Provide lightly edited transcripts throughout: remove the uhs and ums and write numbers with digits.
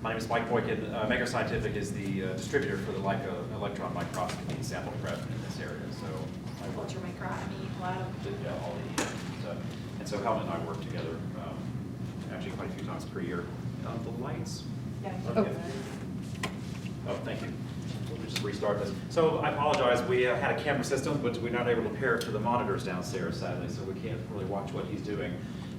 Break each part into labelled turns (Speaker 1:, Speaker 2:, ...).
Speaker 1: My name is Mike Boykin. Mager Scientific is the distributor for the Cryo-electron microscopy sample prep in this area. So I work
Speaker 2: Ultra microscopy, lab.
Speaker 1: yeah, all the and so Helen and I work together actually quite a few times per year. The lights.
Speaker 2: Yeah.
Speaker 1: Okay. Oh, thank you. We'll just restart this. So I apologize. We had a camera system, but we're not able to pair it to the monitors downstairs, sadly, so we can't really watch what he's doing.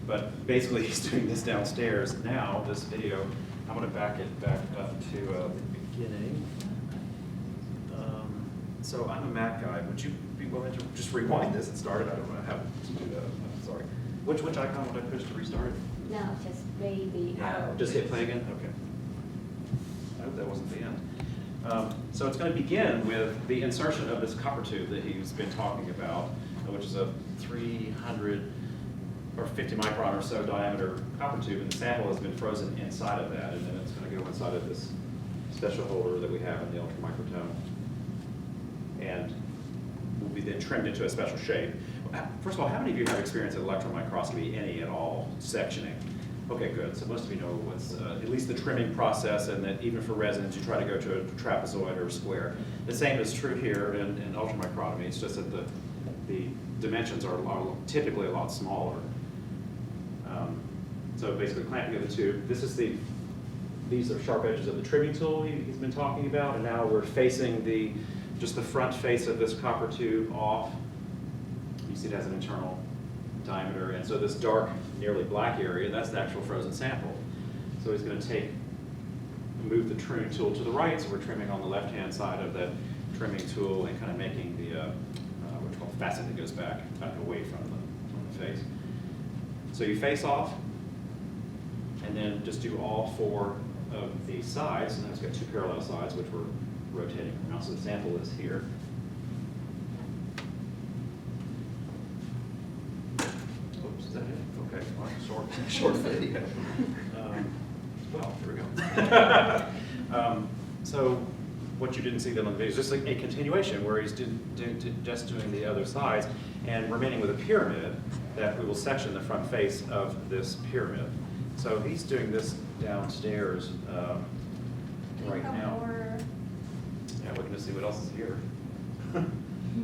Speaker 1: But basically, he's doing this downstairs now. This video, I'm going to back it back up to the beginning. So I'm a Mac guy. Would you be willing to just rewind this and start it? I don't know how to do that. I'm sorry. Which icon would I push to restart it?
Speaker 3: No, just play the arrow.
Speaker 1: Just hit play again? Okay. I hope that wasn't the end. So it's going to begin with the insertion of this copper tube that he's been talking about, which is a 300 or 50 micron or so diameter copper tube, and the sample has been frozen inside of that, and then it's going to go inside of this special holder that we have in the ultramicrotome, and will be then trimmed into a special shape. First of all, how many of you have experience in electron microscopy, any at all, sectioning? Okay, good. So most of you know what's at least the trimming process, and that even for resins, you try to go to a trapezoid or a square. The same is true here in ultramicrotomy. It's just that the dimensions are typically a lot smaller. So basically, clamp together the tube. These are sharp edges of the trimming tool he's been talking about, and now we're facing just the front face of this copper tube off. You see it has an internal diameter, and so this dark, nearly black area, that's the actual frozen sample. So he's going to move the trimming tool to the right, so we're trimming on the left-hand side of that trimming tool and kind of making the what's called facet that goes back away from the face. So you face off, and then just do all four of these sides, and then it's got two parallel sides, which we're rotating around. So the sample is here. Oops, is that it? Okay, well, short video. Well, here we go. So what you didn't see then on the video is just like a continuation where he's just doing the other sides and remaining with a pyramid that we will section the front face of this pyramid. So he's doing this downstairs right now. Yeah, we're going to see what else is here.
Speaker 4: Cutting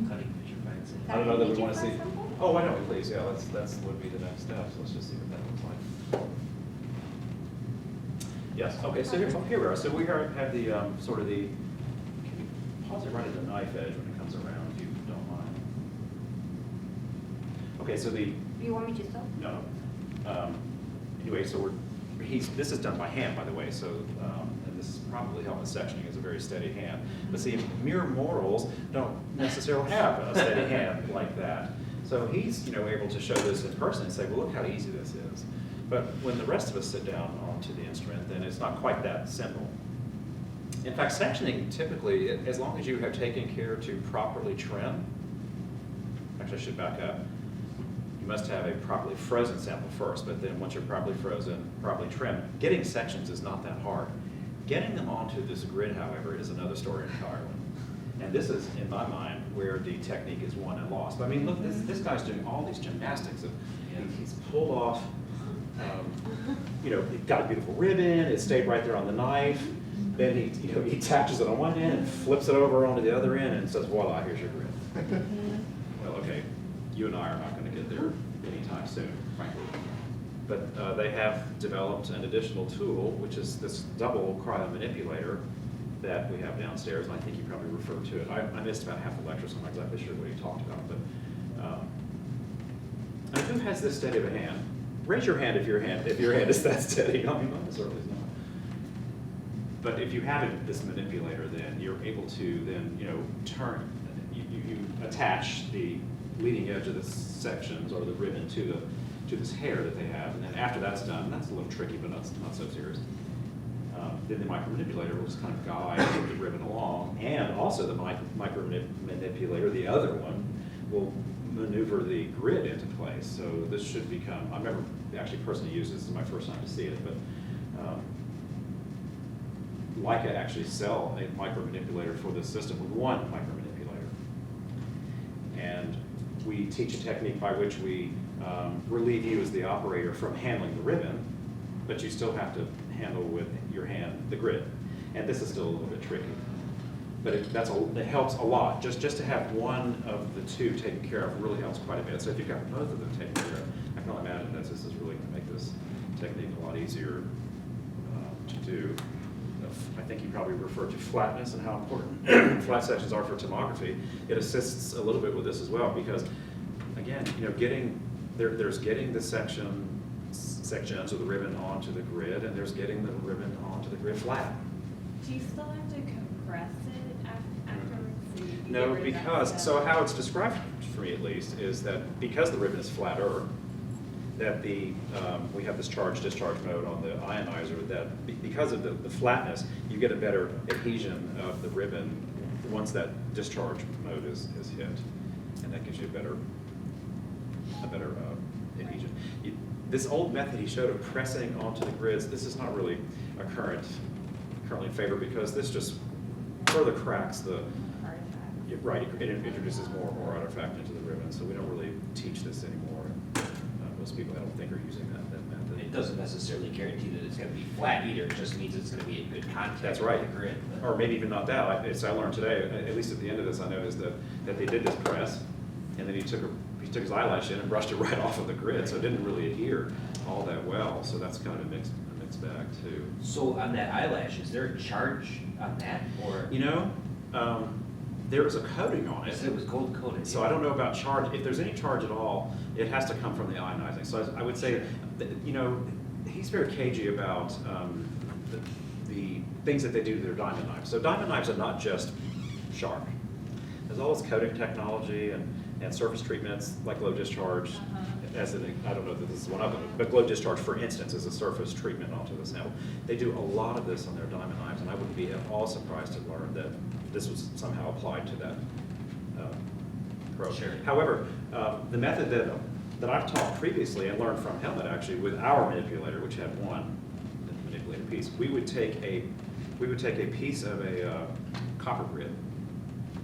Speaker 4: picture bags.
Speaker 1: I don't know that we want to see. Oh, why don't we please? Yeah, that's would be the next step. So let's just see what that looks like. Yes. Okay. So here we are. So we have the sort of the. Can you pause it right at the knife edge when it comes around, if you don't mind? Okay. So the.
Speaker 3: You want me to stop?
Speaker 1: No. Anyway, so this is done by hand, by the way. So and this probably helped with sectioning. It's a very steady hand. But see, mere mortals don't necessarily have a steady hand like that. So he's able to show this in person and say, well, look how easy this is. But when the rest of us sit down onto the instrument, then it's not quite that simple. In fact, sectioning typically, as long as you have taken care to properly trim, actually I should back up. You must have a properly frozen sample first, but then once you're properly frozen, properly trimmed, getting sections is not that hard. Getting them onto this grid, however, is another story entirely. And this is, in my mind, where the technique is won and lost. But I mean, look, this guy's doing all these gymnastics. He's pulled off, he got a beautiful ribbon, it stayed right there on the knife. Then he attaches it on one end and flips it over onto the other end and says, voila, here's your grid. Well, okay, you and I are not going to get there anytime soon, frankly. But they have developed an additional tool, which is this double cryo manipulator that we have downstairs, and I think you probably referred to it. I missed about half the lecture, so I'm not exactly sure what he talked about. But who has this steady of a hand? Raise your hand if your hand is that steady. I mean, mine certainly is not. But if you have this manipulator, then you're able to then turn. You attach the leading edge of the sections or the ribbon to this hair that they have, and then after that's done, that's a little tricky, but not so serious. Then the micromanipulator will just kind of guide the ribbon along, and also the micromanipulator, the other one, will maneuver the grid into place. So this should become, I remember actually personally used this is my first time to see it, but Leica actually sell a micromanipulator for this system with one micromanipulator. And we teach a technique by which we relieve you as the operator from handling the ribbon, but you still have to handle with your hand the grid. And this is still a little bit tricky. But it helps a lot. Just to have one of the two taken care of really helps quite a bit. So if you've got both of them taken care of, I can only imagine that this is really going to make this technique a lot easier to do. I think you probably referred to flatness and how important flat sections are for tomography. It assists a little bit with this as well because, again, there's getting the sections of the ribbon onto the grid, and there's getting the ribbon onto the grid flat.
Speaker 2: Do you still have to compress it afterwards? So you get
Speaker 1: No,
Speaker 2: rid of that
Speaker 1: because,
Speaker 2: stuff?
Speaker 1: so how it's described for me at least, is that because the ribbon is flatter, that we have this charge-discharge mode on the ionizer, that because of the flatness, you get a better adhesion of the ribbon once that discharge mode is hit. And that gives you a better adhesion. This old method he showed of pressing onto the grids, this is not really a currently in favor because this just further cracks the, right, it introduces more artifact into the ribbon, so we don't really teach this anymore. Most people I don't think are using that method.
Speaker 4: It doesn't necessarily guarantee that it's going to be flat either, it just means it's going to be in good contact
Speaker 1: That's
Speaker 4: with
Speaker 1: right.
Speaker 4: the grid.
Speaker 1: Or maybe even not that. As I learned today, at least at the end of this, I noticed that they did this press, and then he took his eyelash in and brushed it right off of the grid, so it didn't really adhere all that well. So that's kind of a mixed bag too.
Speaker 4: So on that eyelash, is there a charge on that, or?
Speaker 1: There is a coating on it.
Speaker 4: It was gold coated.
Speaker 1: So I don't know about charge. If there's any charge at all, it has to come from the ionizing. So I would say, that, he's very cagey about the things that they do to their diamond knives. So diamond knives are not just sharp. There's all this coating technology and surface treatments like glow discharge. I don't know that this is one of them, but glow discharge, for instance, is a surface treatment onto the sample. They do a lot of this on their diamond knives, and I wouldn't be at all surprised to learn that this was somehow applied to that probe.
Speaker 4: Sure.
Speaker 1: However, the method that I've taught previously and learned from Helmut actually with our manipulator, which had one manipulated piece, we would take a piece of a copper grid,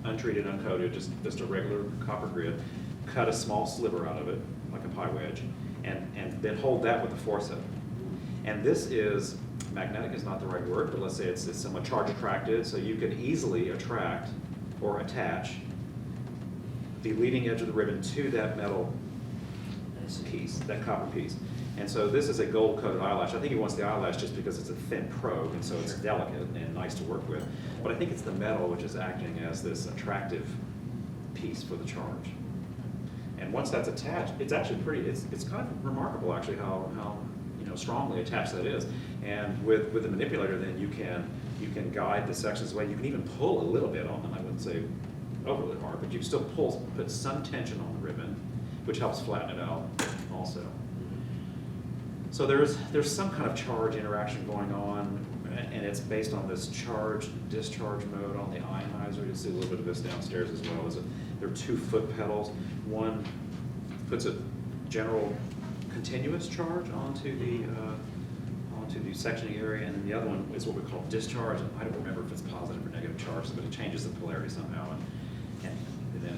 Speaker 1: untreated, uncoated, just a regular copper grid, cut a small sliver out of it, like a pie wedge, and then hold that with a forceps. And this is, magnetic is not the right word, but let's say it's somewhat charge attracted, so you can easily attract or attach the leading edge of the ribbon to that metal piece, that copper piece. And so this is a gold-coated eyelash. I think he wants the eyelash just because it's a thin probe, and so it's delicate and nice to work with. But I think it's the metal which is acting as this attractive piece for the charge. And once that's attached, it's actually it's kind of remarkable actually how strongly attached that is. And with the manipulator, then you can guide the sections away. You can even pull a little bit on them. I wouldn't say overly hard, but you can still put some tension on the ribbon, which helps flatten it out also. So there's some kind of charge interaction going on, and it's based on this charge-discharge mode on the ionizer. You'll see a little bit of this downstairs as well. There are 2 foot pedals. One puts a general continuous charge onto the sectioning area, and then the other one is what we call discharge. I don't remember if it's positive or negative charge, but it changes the polarity somehow, and then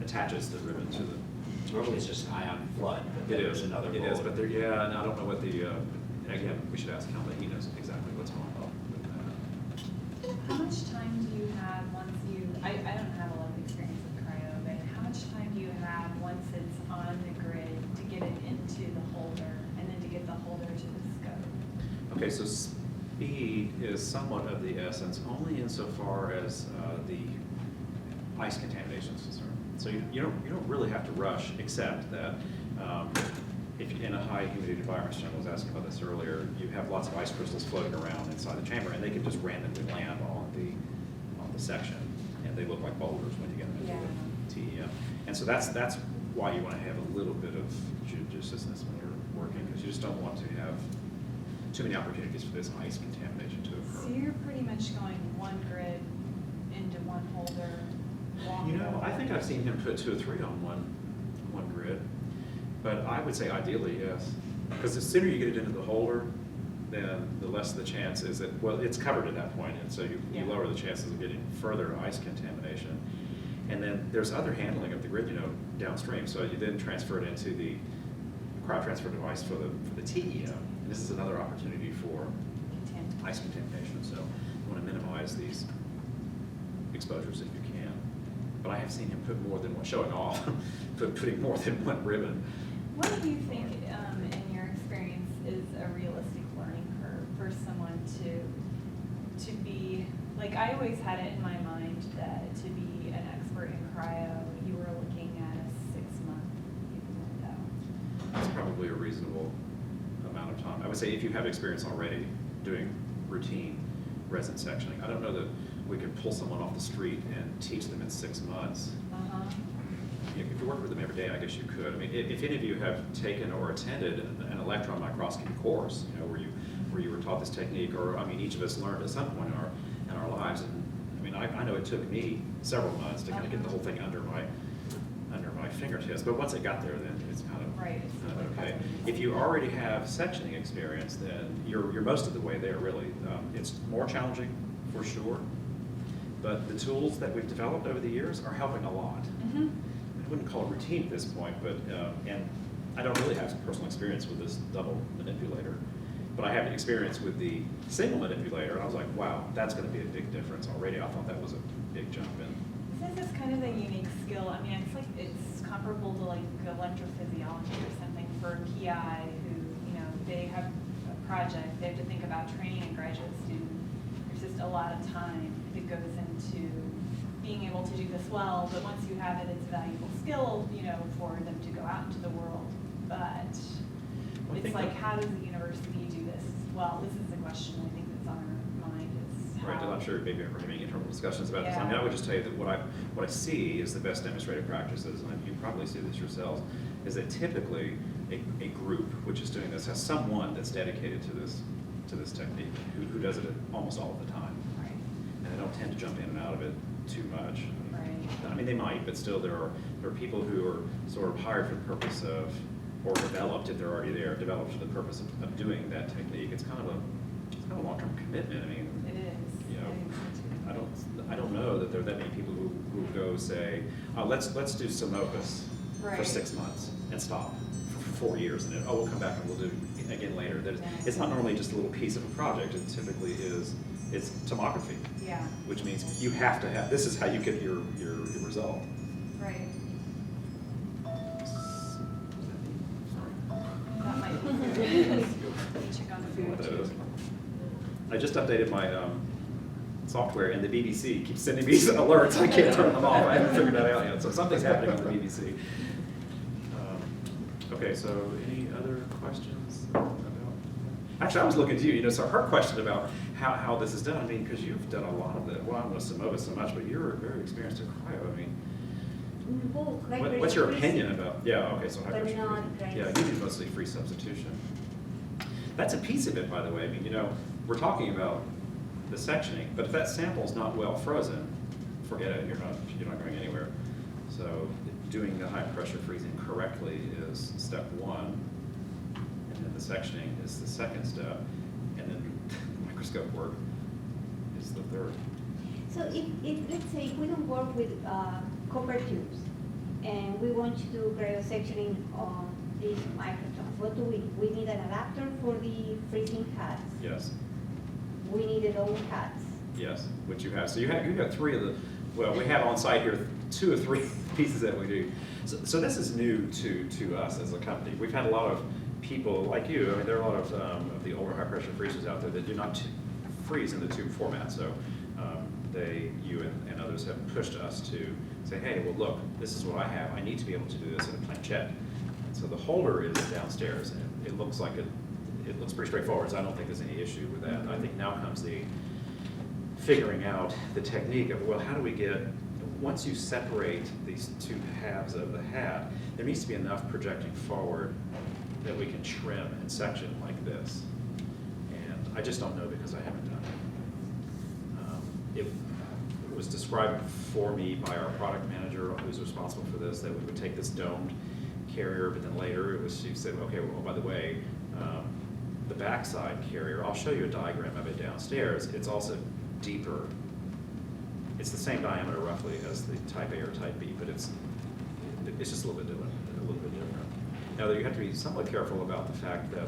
Speaker 1: attaches the ribbon to the.
Speaker 4: Normally it's just ion flood, but
Speaker 1: It
Speaker 4: there's
Speaker 1: is.
Speaker 4: another
Speaker 1: It
Speaker 4: mode.
Speaker 1: is, but and I don't know what again, we should ask Helmut. He knows exactly what's going on with that.
Speaker 2: How much time do you have once I don't have a lot of experience with cryo, but how much time do you have once it's on the grid to get it into the holder and then to get the holder to the scope?
Speaker 1: Okay, so speed is somewhat of the essence, only insofar as the ice contamination is concerned. So you don't really have to rush, except that if you're in a high humidity environment, Jen was asking about this earlier, you have lots of ice crystals floating around inside the chamber, and they can just randomly land on the section, and they look like boulders when you get them into the TEM. And so that's why you want to have a little bit of judiciousness when you're working, because you just don't want to have too many opportunities for this ice contamination to occur.
Speaker 2: So you're pretty much going one grid into one holder.
Speaker 1: I think I've seen him put 2 or 3 on one grid, but I would say ideally, yes. Because the sooner you get it into the holder, then the less the chance is that, well, it's covered at that point, and so you lower the chances of getting further ice contamination. And then there's other handling of the grid, downstream. So you then transfer it into the cryotransfer device for the TEM. And this is another opportunity for ice contamination, so you want to minimize these exposures if you can. But I have seen him put more than one, showing off, putting more than one ribbon.
Speaker 2: What do you think, in your experience, is a realistic learning curve for someone to be, like, I always had it in my mind that to be an expert in cryo, you were looking at a 6-month window.
Speaker 1: That's probably a reasonable amount of time. I would say if you have experience already doing routine resin sectioning, I don't know that we could pull someone off the street and teach them in 6 months.
Speaker 2: Uh-huh.
Speaker 1: If you work with them every day, I guess you could. I mean, if any of you have taken or attended an electron microscopy course, you know, where you were taught this technique, or I mean, each of us learned at some point in our lives. And I mean, I know it took me several months to kind of get the whole thing under my fingertips. But once it got there, then it's kind of
Speaker 2: Right.
Speaker 1: okay. If you already have sectioning experience, then you're most of the way there. Really, it's more challenging for sure. But the tools that we've developed over the years are helping a lot.
Speaker 2: Mm-hmm.
Speaker 1: I wouldn't call it routine at this point, but, and I don't really have personal experience with this double manipulator, but I have experience with the single manipulator, and I was like, wow, that's gonna be a big difference already. I thought that was a big jump in.
Speaker 2: This is kind of a unique skill. I mean, it's like, it's comparable to like electrophysiology or something for a PI who, you know, they have a project, they have to think about training a graduate student. There's just a lot of time that goes into being able to do this well, but once you have it, it's a valuable skill, you know, for them to go out into the world. But it's like, how does the university do this? Well, this is the question I think that's on our mind is how.
Speaker 1: Right, and I'm sure maybe we're having internal discussions about this. I mean,
Speaker 2: Yeah.
Speaker 1: I would just tell you that what I see is the best demonstrated practices, and you probably see this yourselves, is that typically a group which is doing this has someone that's dedicated to this technique who does it almost all of the time.
Speaker 2: Right.
Speaker 1: And they don't tend to jump in and out of it too much.
Speaker 2: Right.
Speaker 1: I mean, they might, but still there are people who are sort of hired for the purpose of, or developed, if they're already there, developed for the purpose of doing that technique. It's kind of a long-term commitment. I mean,
Speaker 2: It is.
Speaker 1: you know,
Speaker 2: I think so too.
Speaker 1: I don't know that there are that many people who go say, let's do CEMOVIS for
Speaker 2: Right.
Speaker 1: 6 months and stop for 4 years, and then, we'll come back and we'll do it again later.
Speaker 2: Yeah.
Speaker 1: It's not normally just a little piece of a project. It typically it's tomography,
Speaker 2: Yeah.
Speaker 1: which means you have to have, this is how you get your result.
Speaker 2: Right.
Speaker 1: Sorry.
Speaker 2: That might be good. Let me check on the
Speaker 1: What that
Speaker 2: food.
Speaker 1: is. I just updated my software, and the BBC keeps sending me alerts. I can't turn them off. I haven't figured that out yet. So something's happening on the BBC. Okay, so any other questions? Actually, I was looking at you. You know, so her question about how this is done. I mean, because you've done a lot of it. Well, I don't know CEMOVIS so much, but you're very experienced in cryo. I mean,
Speaker 3: Both high
Speaker 1: what's your
Speaker 3: pressure
Speaker 1: opinion
Speaker 3: freezing,
Speaker 1: about? Yeah, okay, so high
Speaker 3: but
Speaker 1: pressure
Speaker 3: not
Speaker 1: freezing.
Speaker 3: dry
Speaker 1: Yeah, you do mostly free substitution. That's a piece of it, by the way. I mean, you know, we're talking about the sectioning, but if that sample's not well frozen, forget it. You're not going anywhere. So doing the high pressure freezing correctly is step one, and then the sectioning is the second step, and then microscope work is the third.
Speaker 3: So if let's say we don't work with copper tubes and we want to do cryosectioning on these microtrons, what do we? We need an adapter for the freezing hats.
Speaker 1: Yes.
Speaker 3: We need a own hats.
Speaker 1: Yes, which you have. So you have 3 of the, well, we have on site here 2 or 3 pieces that we do. So this is new to us as a company. We've had a lot of people like you. I mean, there are a lot of the older high pressure freezers out there that do not freeze in the tube format. So you and others have pushed us to say, hey, well, look, this is what I have. I need to be able to do this in a planchette. And so the holder is downstairs, and it looks like it looks pretty straightforward. So I don't think there's any issue with that. I think now comes the figuring out the technique of, well, how do we get, once you separate these 2 halves of the hat, there needs to be enough projecting forward that we can trim and section like this. And I just don't know because I haven't done it. It was described for me by our product manager who's responsible for this, that we would take this domed carrier, but then later she said, okay, well, by the way, the backside carrier, I'll show you a diagram of it downstairs. It's also deeper. It's the same diameter roughly as the type A or type B, but it's just a little bit different. Now, you have to be somewhat careful about the fact that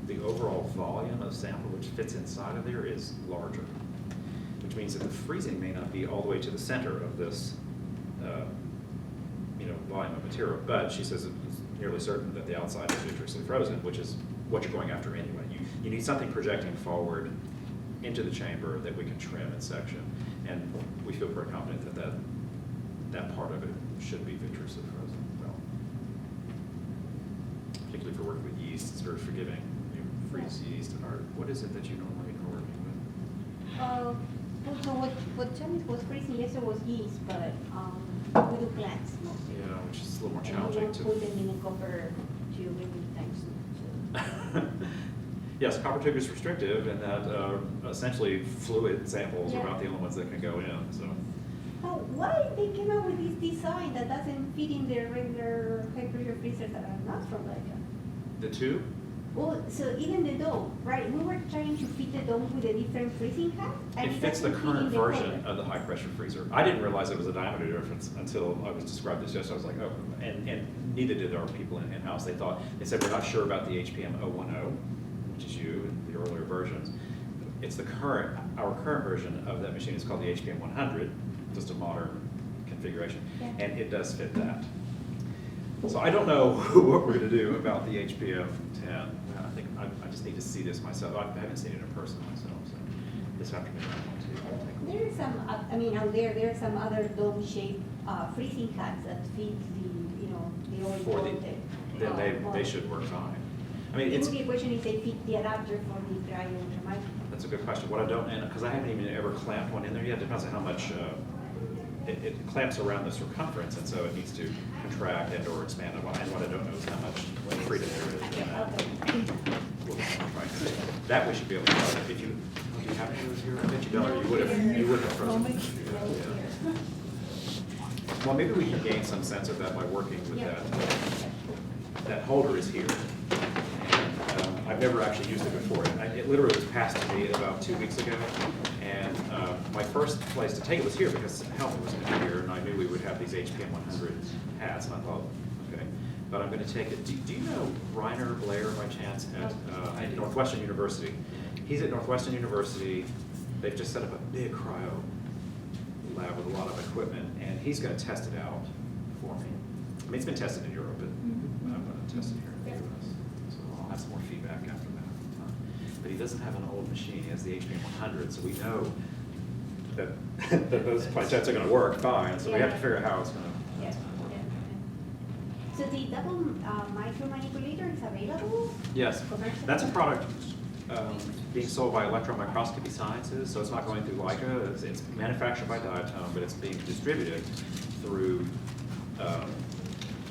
Speaker 1: the overall volume of sample which fits inside of there is larger, which means that the freezing may not be all the way to the center of this, volume of material. But she says it's nearly certain that the outside is vitreously frozen, which is what you're going after anyway. You need something projecting forward into the chamber that we can trim and section, and we feel pretty confident that that part of it should be vitreously frozen. Well, particularly for working with yeast, it's very forgiving. You freeze yeast, or what is it that you normally are working with?
Speaker 3: So what Janice was freezing yesterday was yeast, but we do plants mostly.
Speaker 1: Yeah, which is a little more
Speaker 3: And we
Speaker 1: challenging
Speaker 3: will
Speaker 1: to.
Speaker 3: put them in a copper tube many times. So.
Speaker 1: Yes, copper tube is restrictive in that essentially fluid samples are
Speaker 3: Yeah.
Speaker 1: about the only ones that can go in, so.
Speaker 3: Oh, why they came up with this design that doesn't fit in the regular high pressure freezers that are not from Leica?
Speaker 1: The tube?
Speaker 3: Well, so even the dome, right? We were trying to fit the dome with a different freezing hat. And
Speaker 1: It fits the
Speaker 3: doesn't fit in
Speaker 1: current
Speaker 3: the
Speaker 1: version
Speaker 3: color.
Speaker 1: of the high pressure freezer. I didn't realize it was a diameter difference until I was described this yesterday. I was like, oh, and neither did our people in-house. They said, we're not sure about the HPM 010, which is you, the earlier versions. It's our current version of that machine is called the HPM 100, just a modern configuration,
Speaker 3: Yeah.
Speaker 1: and it does fit that. So I don't know what we're gonna do about the HPM 10. I think I just need to see this myself. I haven't seen it in person myself, so this afternoon I want to take a look.
Speaker 3: There are some, out there are some other dome-shaped freezing hats that fit the old
Speaker 1: For
Speaker 3: voltage.
Speaker 1: then they should work fine. I mean,
Speaker 3: It
Speaker 1: it's,
Speaker 3: would be a question if they fit the adapter for the cryo-electron.
Speaker 1: that's a good question. What I don't, and because I haven't even ever clamped one in there yet, depends on how much, it clamps around the circumference, and so it needs to contract and or expand. And what I don't know is how much freedom there is in that. We'll try to- That we should be able to try. If you have any of those here, I bet you don't, or you would have frozen. Yeah. Well, maybe we can gain some sense of that by working with
Speaker 3: Yeah.
Speaker 1: that holder is here. And I've never actually used it before. It literally was passed to me about 2 weeks ago. And my first place to take it was here because Helmut was going to be here, and I knew we would have these HPM 100 hats. And I thought, okay, but I'm going to take it. Do you know Reiner Blair by chance at Northwestern University? He's at Northwestern University. They've just set up a big cryo lab with a lot of equipment, and he's going to test it out for me. I mean, it's been tested in Europe, but I'm going to test it here in the US. So I'll have some more feedback after that. But he doesn't have an old machine. He has the HPM 100, so we know that, that those plaquettes are going to work fine. So we have to figure out how it's going to.
Speaker 3: Yeah. So the double micro manipulator is available?
Speaker 1: Yes,
Speaker 3: Commercial?
Speaker 1: that's a product being sold by Electron Microscopy Sciences, so it's not going through Leica. It's manufactured by Diatome, but it's being distributed through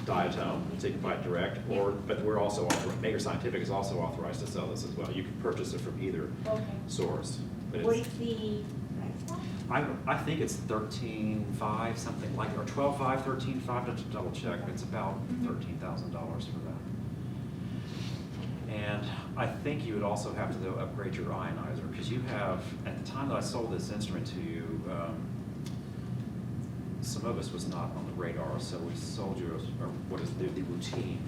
Speaker 1: Diatome, so you can buy it direct, but we're also authorized, Mager Scientific is also authorized to sell this as well. You can purchase it from either
Speaker 2: Okay.
Speaker 1: source. But
Speaker 3: What
Speaker 1: it's,
Speaker 3: is the price tag?
Speaker 1: I think it's 13.5, something like, or 12.5, 13.5, to double check. It's about $13,000 for that. And I think you would also have to though upgrade your ionizer, because you have, at the time that I sold this instrument to you, CEMOVIS was not on the radar, so we sold you what is the routine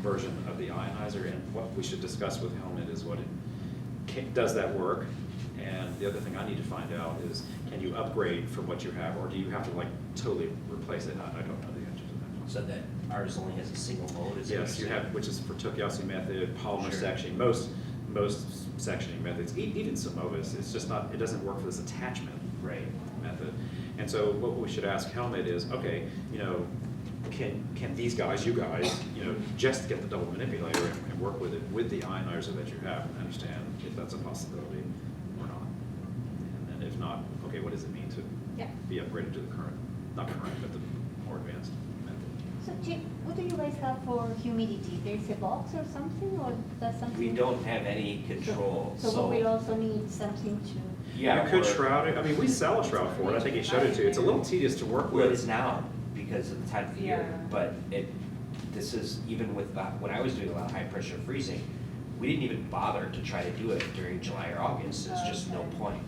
Speaker 1: version of the ionizer, and what we should discuss with Helmut is does that work? And the other thing I need to find out is, can you upgrade from what you have, or do you have to like totally replace it? I don't know the answer to that.
Speaker 4: So that ours only has a single mode, is it?
Speaker 1: Yes, you have, which is for Tokiyasu method, polymer
Speaker 4: Sure.
Speaker 1: sectioning, most sectioning methods, even CEMOVIS, it's just not, it doesn't work for this attachment
Speaker 4: Right.
Speaker 1: method. And so what we should ask Helmut is, okay, can these guys, you guys, just get the double manipulator and work with it with the ionizer that you have, and understand if that's a possibility or not. And then if not, okay, what does it mean to
Speaker 3: Yeah.
Speaker 1: be upgraded to the current, not current, but the more advanced method?
Speaker 3: So Chip, what do you guys have for humidity? There's a box or something, or that's something?
Speaker 4: We don't have any control,
Speaker 3: So we will also need something to.
Speaker 4: Yeah.
Speaker 1: You could
Speaker 4: we're-
Speaker 1: shroud it, I mean, we sell a shroud for it, I think he showed it to you, it's a little tedious to work
Speaker 4: Well,
Speaker 1: with.
Speaker 4: it is now because of the time of the year,
Speaker 2: Yeah.
Speaker 4: but this is, even with, when I was doing a lot of high pressure freezing, we didn't even bother to try to do it during July or August, it's just no
Speaker 2: Okay.
Speaker 4: point.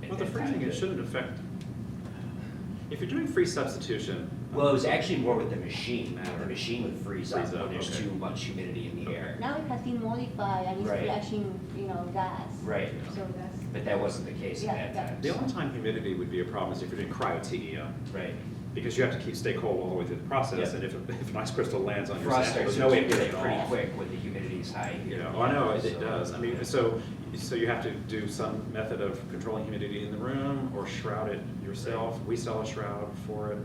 Speaker 1: Well, the freezing, it shouldn't affect, if you're doing free substitution,
Speaker 4: Well, it was actually more with the machine. The machine would freeze up
Speaker 1: Freeze up,
Speaker 4: when there's
Speaker 1: okay.
Speaker 4: too much humidity in the air.
Speaker 3: Now it has been modified and it's
Speaker 4: Right.
Speaker 3: flashing, gas.
Speaker 4: Right.
Speaker 3: So that's.
Speaker 4: But that wasn't the case
Speaker 3: Yeah,
Speaker 4: at that
Speaker 3: yeah.
Speaker 4: time.
Speaker 1: The only time humidity would be a problem is if you're doing cryo-TEM.
Speaker 4: Right.
Speaker 1: Because you have to stay cold all the way through the process,
Speaker 4: Yeah.
Speaker 1: and if an ice crystal lands on your
Speaker 4: Frost
Speaker 1: sample,
Speaker 4: starts
Speaker 1: there's no way
Speaker 4: to
Speaker 1: of getting
Speaker 4: get
Speaker 1: it
Speaker 4: pretty
Speaker 1: off.
Speaker 4: quick when the humidity is high.
Speaker 1: Yeah, oh, I know, it
Speaker 4: So-
Speaker 1: does. I mean, so you have to do some method of controlling humidity in the room or shroud it yourself. We sell a shroud for it,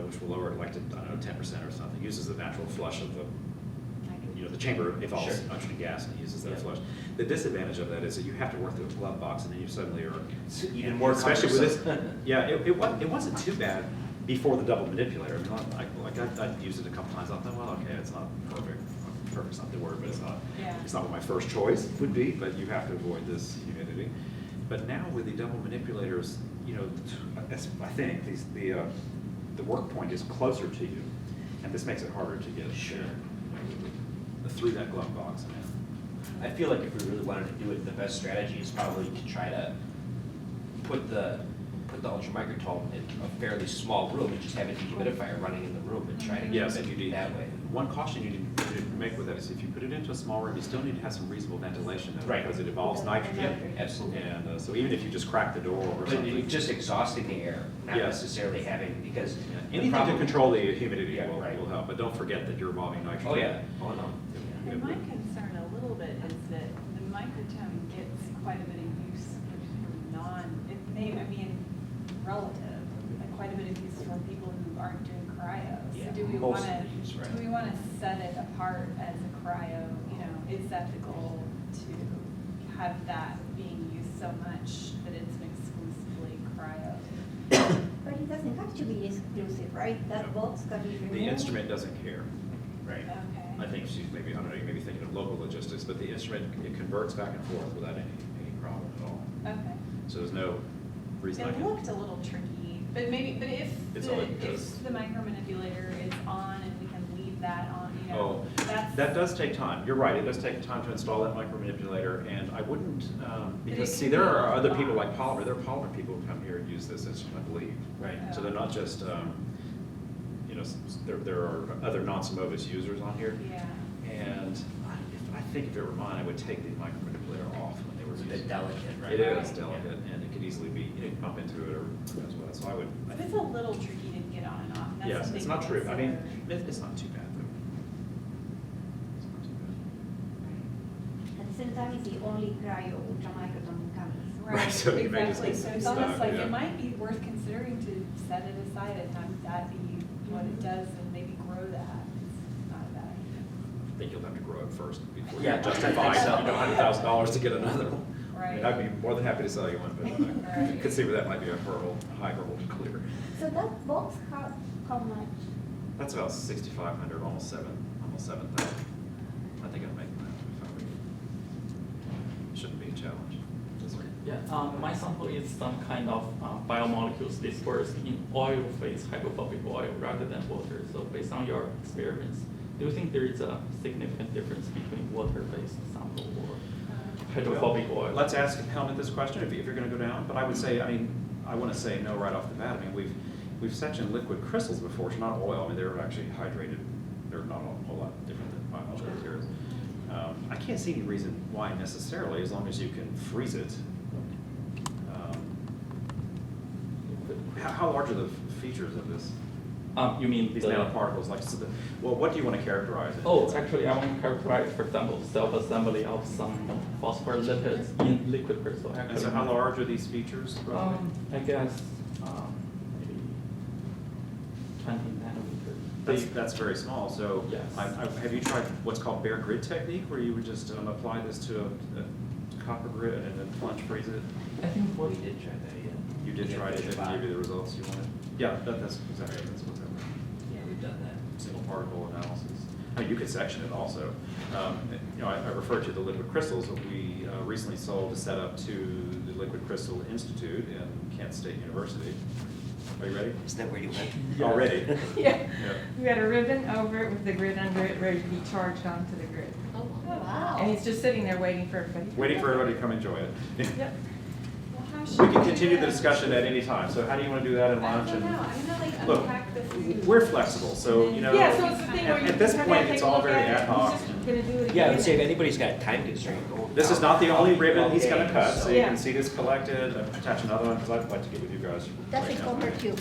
Speaker 1: which will lower it like to, I don't know, 10% or something. Uses the natural flush of the chamber evolves
Speaker 4: Sure.
Speaker 1: nitrogen gas and it uses that
Speaker 4: Yeah.
Speaker 1: flush. The disadvantage of that is that you have to work through a glove box and then you suddenly are.
Speaker 4: It's even more
Speaker 1: Especially with this,
Speaker 4: cumbersome.
Speaker 1: yeah, it wasn't too bad before the double manipulator. I mean, I've used it a couple times. I thought, well, okay, it's not perfect. Perfect's not the word, but
Speaker 2: Yeah.
Speaker 1: it's not what my first choice would be, but you have to avoid this humidity. But now with the double manipulators, I think the work point is closer to you, and this makes it harder to get
Speaker 4: Sure.
Speaker 1: through that glove box.
Speaker 4: I feel like if we really wanted to do it, the best strategy is probably to try to put the ultramicrotome in a fairly small room and just have a dehumidifier running in the room and try to
Speaker 1: Yes,
Speaker 4: keep
Speaker 1: and you
Speaker 4: it
Speaker 1: need,
Speaker 4: that way.
Speaker 1: one caution you need to make with that is if you put it into a small room, you still need to have some reasonable ventilation in it
Speaker 4: Right.
Speaker 1: because it involves nitrogen.
Speaker 4: Yep, absolutely.
Speaker 1: And so even if you just crack the door or
Speaker 4: But
Speaker 1: something.
Speaker 4: just exhausting the air, not
Speaker 1: Yes.
Speaker 4: necessarily having, because. the
Speaker 1: Anything to
Speaker 4: problem-
Speaker 1: control the humidity
Speaker 4: Yeah,
Speaker 1: will
Speaker 4: right.
Speaker 1: help, but don't forget that you're involving nitrogen.
Speaker 4: Oh, yeah, oh, no.
Speaker 2: And my concern a little bit is that the microtome gets quite a bit of use relative, like quite a bit of use for people who aren't doing cryo.
Speaker 4: Yeah,
Speaker 2: So do we
Speaker 4: most
Speaker 2: wanna,
Speaker 4: of the use, right.
Speaker 2: do we wanna set it apart as a cryo, is that the goal to have that being used so much that it's an exclusively cryo?
Speaker 3: But it doesn't have to be exclusive, right? That box can be removed.
Speaker 1: The instrument doesn't care, right?
Speaker 2: Okay.
Speaker 1: I think she's maybe, I don't know, you may be thinking of local logistics, but the instrument, it converts back and forth without any problem at all.
Speaker 2: Okay.
Speaker 1: So there's no reason I
Speaker 2: It
Speaker 1: can.
Speaker 2: looked a little tricky, but if
Speaker 1: It's only because-
Speaker 2: if the micromanipulator is on and we can leave that on,
Speaker 1: Oh,
Speaker 2: that's.
Speaker 1: that does take time. You're right, it does take time to install that micromanipulator, and I wouldn't, because see, there are other people like Polymer, there are Polymer people who come here and use this instrument, I believe.
Speaker 4: Right.
Speaker 1: So they're not just, there are other non-CEMOVIS users on here.
Speaker 2: Yeah.
Speaker 1: And I think if it were mine, I would take the micromanipulator off when they were
Speaker 4: It's a
Speaker 1: using
Speaker 4: bit delicate, right?
Speaker 1: It is
Speaker 2: Right.
Speaker 1: delicate, and it could easily be, you can bump into it or as well, so I would.
Speaker 2: But it's a little tricky to get on and off. and that's
Speaker 1: Yes,
Speaker 2: something
Speaker 1: it's not
Speaker 2: to
Speaker 1: true, I mean,
Speaker 2: consider.
Speaker 1: it's not too bad though. It's not too bad.
Speaker 3: At the same time, it's the only cryo ultramicrotome coming.
Speaker 1: Right, so you may just
Speaker 2: Exactly,
Speaker 1: get
Speaker 2: so it's
Speaker 1: stuck,
Speaker 2: almost like
Speaker 1: yeah.
Speaker 2: it might be worth considering to set it aside and have that be what it does and maybe grow that. It's not a bad idea.
Speaker 1: I think you'll have to grow it first before you
Speaker 4: Yeah,
Speaker 1: justify,
Speaker 4: I think so.
Speaker 1: $100,000 to get another one. I mean,
Speaker 2: Right.
Speaker 1: I'd be more than happy to sell you one, but I
Speaker 2: Right.
Speaker 1: could see where that might be a high hurdle to clear.
Speaker 3: So that box, how much?
Speaker 1: That's about 6,500, almost 7,000. I think I'd make that if I were you. Shouldn't be a challenge.
Speaker 5: Yeah, my sample is some kind of biomolecules dispersed in oil phase hydrophobic oil rather than water. So based on your experiments, do you think there is a significant difference between water-based sample or hydrophobic oil?
Speaker 1: Let's ask Helmut this question if you're going to go down. But I would say, I want to say no right off the bat. We've sectioned liquid crystals before, so not oil. I mean, they're actually hydrated. They're not a whole lot different than biological materials. I can't see any reason why necessarily, as long as you can freeze it. How large are the features of this?
Speaker 5: You mean
Speaker 1: These
Speaker 5: the-
Speaker 1: nanoparticles, well, what do you want to characterize it?
Speaker 5: Oh, actually, I want to characterize, for example, self-assembly of some phospholipids in liquid crystal.
Speaker 1: And
Speaker 5: Actually,
Speaker 1: so how large are these features roughly?
Speaker 5: I guess maybe 20 nanometers.
Speaker 1: That's very small, so
Speaker 5: Yes.
Speaker 1: have you tried what's called bare grid technique, where you would just apply this to a copper grid and then plunge freeze it?
Speaker 5: I think what
Speaker 4: We did try that, yeah.
Speaker 1: You did try it, it didn't give you the results you wanted? Yeah, that's exactly, that's what's happening.
Speaker 4: Yeah, we've done that.
Speaker 1: Single particle analysis. I mean, you could section it also. I referred to the liquid crystals that we recently sold a setup to the Liquid Crystal Institute in Kent State University. Are you ready?
Speaker 4: Isn't that where you went?
Speaker 1: Already?
Speaker 6: Yeah,
Speaker 1: Yeah.
Speaker 6: we had a ribbon over it with the grid under it, ready to be charged onto the grid.
Speaker 3: Wow.
Speaker 6: And it's just sitting there waiting for everybody.
Speaker 1: Waiting for everybody to come enjoy it.
Speaker 6: Yep.
Speaker 2: Well, how
Speaker 1: We can continue the discussion at any time, so how do you want to do that in
Speaker 2: I
Speaker 1: lunch?
Speaker 2: don't
Speaker 1: and-
Speaker 2: know, I'm gonna like
Speaker 1: Look,
Speaker 2: unpack the food.
Speaker 1: We're flexible, so, you know.
Speaker 6: Yeah, so it's the thing where
Speaker 1: at-
Speaker 6: you
Speaker 1: At this
Speaker 6: kinda
Speaker 1: point,
Speaker 6: take
Speaker 1: it's
Speaker 6: a
Speaker 1: all
Speaker 6: look
Speaker 1: very
Speaker 6: at it,
Speaker 1: ad
Speaker 6: and
Speaker 1: hoc.
Speaker 6: he's just gonna do it
Speaker 4: Yeah, I
Speaker 6: again.
Speaker 4: would say if anybody's got a time constraint. go
Speaker 1: This is
Speaker 4: down.
Speaker 1: not the only
Speaker 4: I'll
Speaker 1: ribbon he's gonna
Speaker 4: game,
Speaker 1: cut, so
Speaker 4: so-
Speaker 1: you
Speaker 6: Yeah.
Speaker 1: can see this collected, attach another one, because I'd like to get with you guys
Speaker 3: That's
Speaker 1: right
Speaker 3: a
Speaker 1: now.
Speaker 3: copper tube.